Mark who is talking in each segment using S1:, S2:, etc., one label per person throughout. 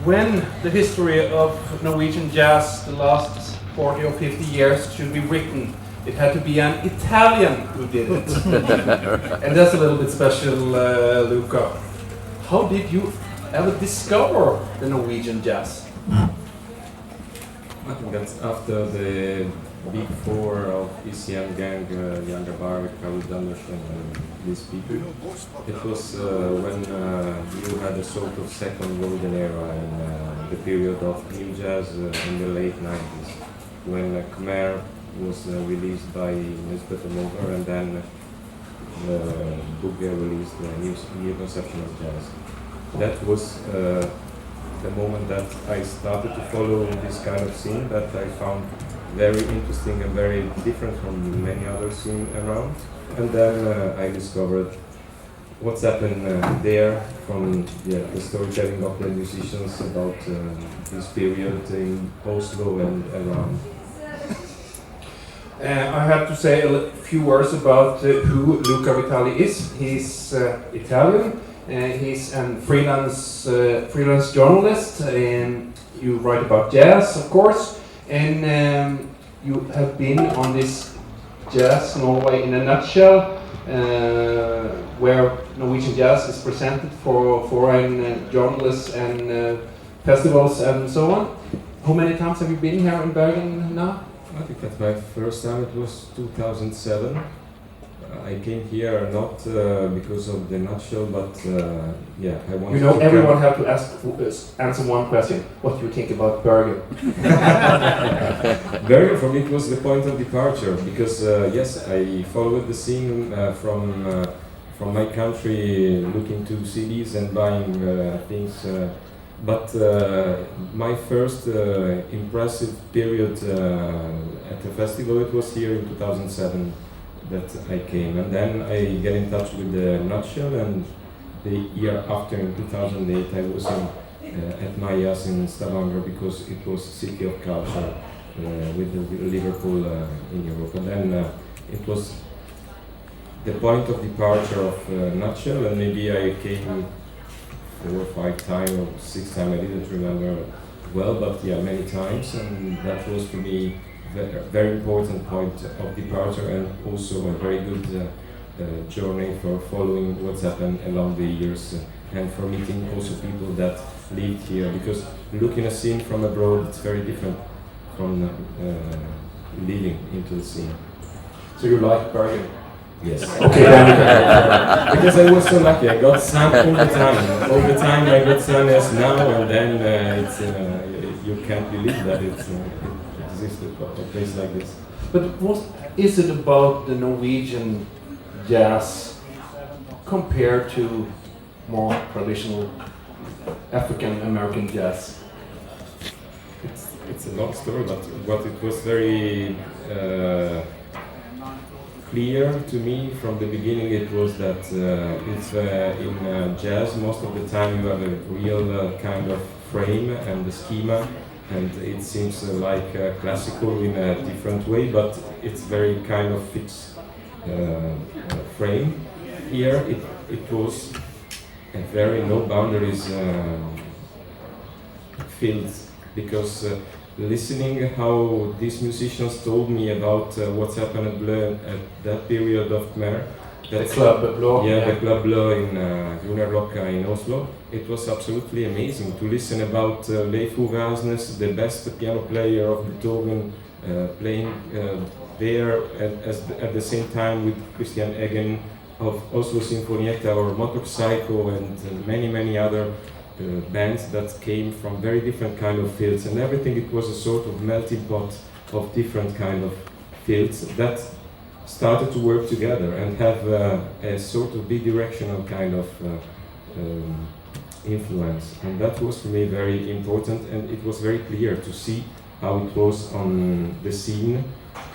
S1: When the history of Norwegian jazz, the last 40 or 50 years, should be written, it had to be an Italian who did it. And that's a little bit special, Luca. How did you ever discover the Norwegian jazz?
S2: I think that's after the big four of ECM gang, Younger Børge, and these people. It was when you had a sort of second golden era in the period of new jazz in the late 90s, when Khmer was released by Nisbet Mover, and then Børge released the new conception of jazz. That was the moment that I started to follow this kind of scene that I found very interesting and very different from many other scenes around. And then I discovered what's happened there from the storytelling of the musicians about this period in Oslo and around.
S1: I have to say a few words about who Luca Vitalli is. He's Italian. He's a freelance journalist, and you write about jazz, of course, and you have been on this Jazz Norway in a Nutshell, where Norwegian jazz is presented for foreign journalists and festivals and so on. How many times have you been here in Bergen now?
S2: I think that's my first time. It was 2007. I came here not because of the Nutshell, but I wanted to.
S1: You know, everyone have to answer one question. What do you think about Bergen?
S2: Bergen for me it was the point of departure because yes, I followed the scene from my country, looking to CDs and buying things. But my first impressive period at the festival, it was here in 2007. That I came, and then I get in touch with the Nutshell, and the year after, in 2008, I was at Nattjazz in Stavanger because it was City of Culture with the Liverpool in Europe, and then it was the point of departure of Nutshell, and maybe I came 4 or 5 times or 6 times, I didn't remember well, but yeah, many times, and that was for me very important point of departure, and also a very good journey for following what's happened along the years and for meeting also people that lived here, because looking a scene from abroad, it's very different from living into the scene.
S1: So you like Bergen?
S2: Yes.
S1: Okay, then you can
S2: because I was so lucky, I got sun all the time. All the time I got sun as now, and then it's you can't believe that it existed a place like this.
S1: But what is it about the Norwegian jazz compared to more traditional African American jazz?
S2: It's a long story, but what it was very clear to me from the beginning, it was that it's in jazz most of the time you have a real kind of frame and the schema, and it seems like classical in a different way, but it's very kind of fixed frame. Here it was a very no boundaries field, because listening how these musicians told me about what's happened at that period of Khmer.
S1: The Club Blå.
S2: Yeah, the Club Blå in Grünerløkka in Oslo. It was absolutely amazing to listen about Leif Ove Asnes, the best piano player of Beethoven, playing there at the same time with Christian Eggen of Oslo Sinfonietta or Motorpsycho and many other bands that came from very different kind of fields, and everything. It was a sort of melting pot of different kind of fields that started to work together and have a sort of bidirectional kind of influence, and that was for me very important, and it was very clear to see how it was on the scene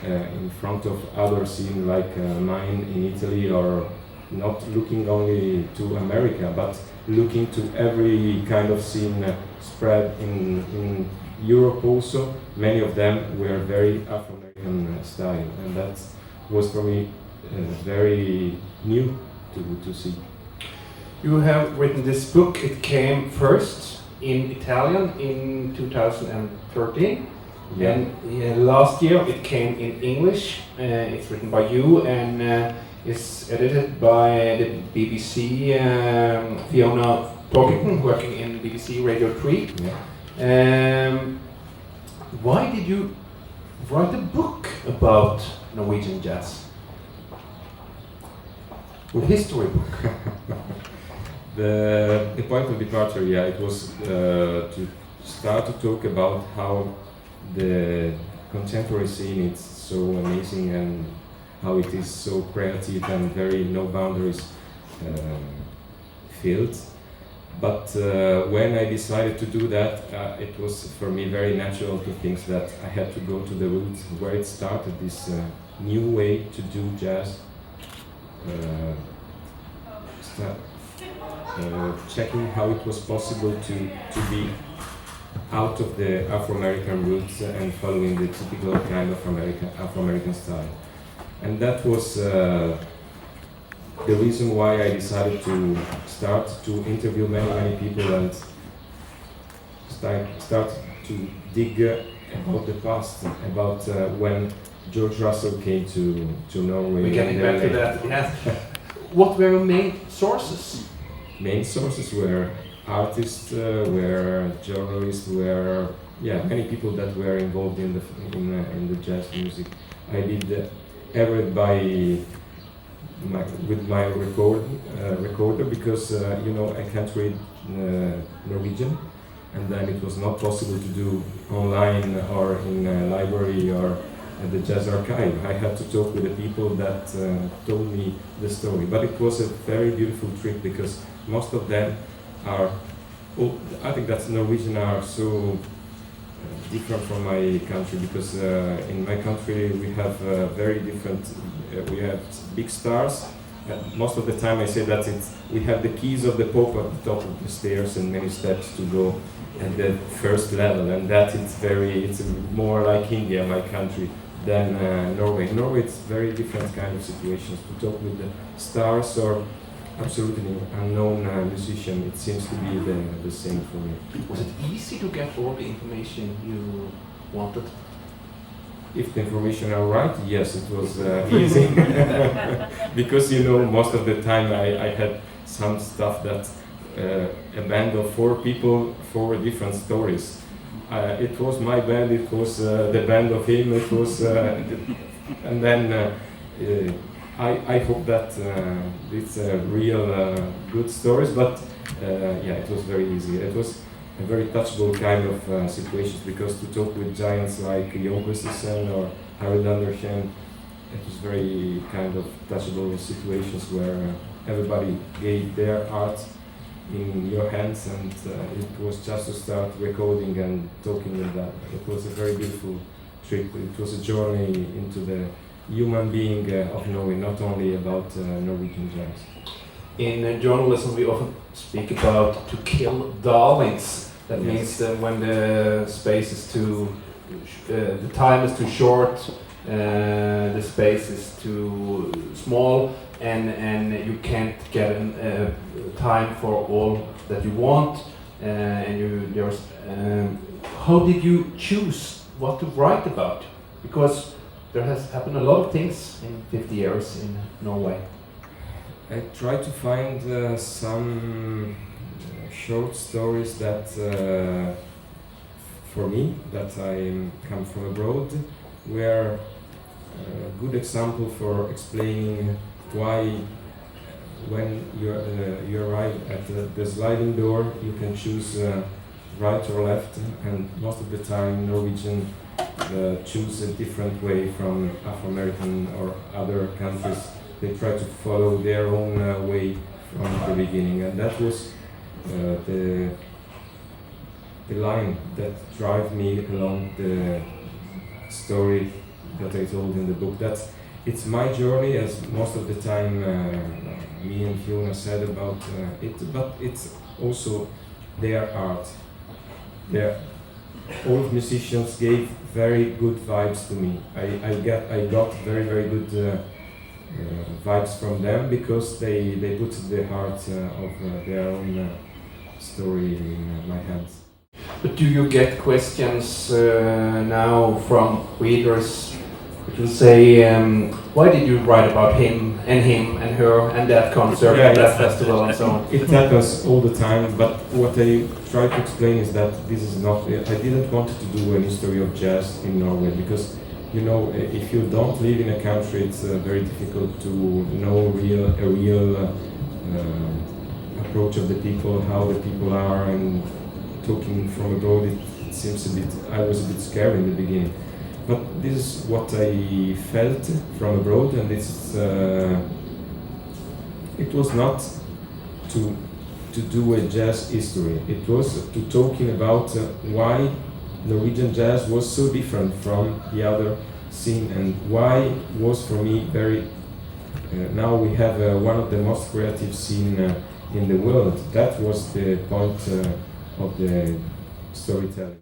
S2: in front of other scene like mine in Italy, or not looking only to America but looking to every kind of scene spread in Europe also. Many of them were very Afro-American style, and that was for me very new to see.
S1: You have written this book. It came first in Italian in 2013.
S2: Yeah.
S1: And last year it came in English. It's written by you and is edited by the BBC Fiona Torkington, working in BBC Radio 3.
S2: Yeah.
S1: Why did you write a book about Norwegian jazz? A history book.
S2: The point of departure, yeah, it was to start to talk about how the contemporary scene is so amazing and how it is so creative and very no boundaries field. But when I decided to do that, it was for me very natural to think that I had to go to the roots where it started, this new way to do jazz. Checking how it was possible to be out of the Afro-American roots and following the typical kind of Afro-American style. And that was the reason why I decided to start to interview many people and start to dig about the past, about when George Russell came to Norway.
S1: We're getting back to that, yes. What were your main sources?
S2: Main sources were artists, were journalists, were many people that were involved in the jazz music. I did everything with my recorder because I can't read Norwegian, and then it was not possible to do online or in a library or at the jazz archive. I had to talk with the people that told me the story, but it was a very beautiful trip because most of them are, I think that Norwegian are so different from my country because in my country we have very different, we have big stars. Most of the time I say that we have the keys of the Pope at the top of the stairs and many steps to go at the first level, and that it's more like India, my country, than Norway. Norway it's very different kind of situations. To talk with the stars or absolutely unknown musician, it seems to be the same for me.
S1: Was it easy to get all the information you wanted?
S2: If the information are right, yes, it was easy. Because most of the time I had some stuff that a band of 4 people, 4 different stories. It was my band, it was the band of him, it was, and then I hope that it's a real good stories, but it was very easy. It was a very touchable kind of situations because to talk with giants like Jon Gustafsson or Harald Andersen, it was very kind of touchable situations where everybody gave their art in your hands, and it was just to start recording and talking with that. It was a very beautiful trip. It was a journey into the human being of Norway, not only about Norwegian jazz.
S1: In journalism we often speak about to kill darlings. That means that when the space is too, the time is too short, the space is too small, and you can't get time for all that you want. How did you choose what to write about? Because there has happened a lot of things in 50 years in Norway.
S2: I tried to find some short stories that, for me, that I come from abroad, were a good example for explaining why, when you arrive at the sliding door, you can choose right or left, and most of the time Norwegian choose a different way from Afro-American or other countries. They try to follow their own way from the beginning, and that was the line that drive me along the story that I told in the book. That it's my journey, as most of the time me and Fiona said about it, but it's also their art. All musicians gave very good vibes to me. I got very, very good vibes from them because they put the heart of their own story in my hands.
S1: But do you get questions now from readers which will say, why did you write about him and her and that concert and that festival and so on?
S2: It happens all the time, but what I try to explain is that this is not, I didn't want to do an history of jazz in Norway, because you know, if you don't live in a country, it's very difficult to know a real approach of the people, how the people are, and talking from abroad, it seems a bit, I was a bit scared in the beginning. But this is what I felt from abroad, and it's, it was not to do a jazz history. It was to talking about why Norwegian jazz was so different from the other scene, and why was for me very. Now we have one of the most creative scene in the world. That was the point of the storytelling.